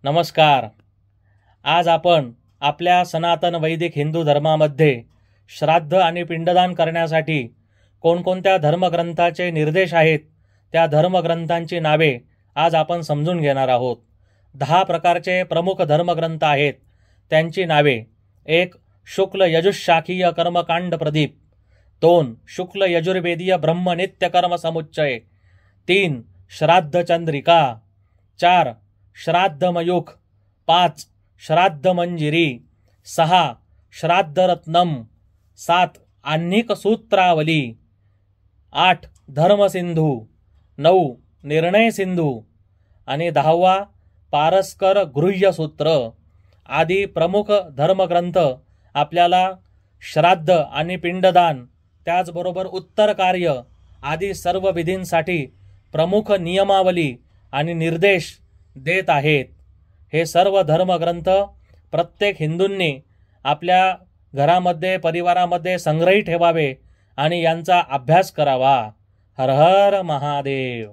नमस्कार. आज आपण आपल्या सनातन वैदिक हिंदू धर्मामध्ये श्राद्ध आणि पिंडदान करण्यासाठी कोणकोणत्या धर्मग्रंथाचे निर्देश आहेत त्या धर्मग्रंथांची नावे आज आपण समजून घेणार आहोत. 10 प्रकारचे प्रमुख धर्मग्रंथ आहेत. त्यांची नावे: 1. शुक्ल यजुशाखीय कर्मकांड प्रदीप. 2. शुक्ल यजुर्वेदीय ब्रह्म नित्य कर्म समुच्चय. 3. श्राद्ध चंद्रिका. 4. श्राद्धमयूख. 5. श्राद्ध मंजिरी. 6. श्राद्ध रत्नम. 7. आह्निक सूत्रावली. 8. धर्मसिंधू. 9. निर्णय सिंधू आणि 10वा पारस्कर गृह्यसूत्र आदी प्रमुख धर्मग्रंथ आपल्याला श्राद्ध आणि पिंडदान त्याचबरोबर उत्तर कार्य आदी सर्व विधींसाठी प्रमुख नियमावली आणि निर्देश देत आहेत. हे सर्व धर्मग्रंथ प्रत्येक हिंदूंनी आपल्या घरामध्ये परिवारामध्ये संग्रही ठेवावे आणि यांचा अभ्यास करावा. हर हर महादेव.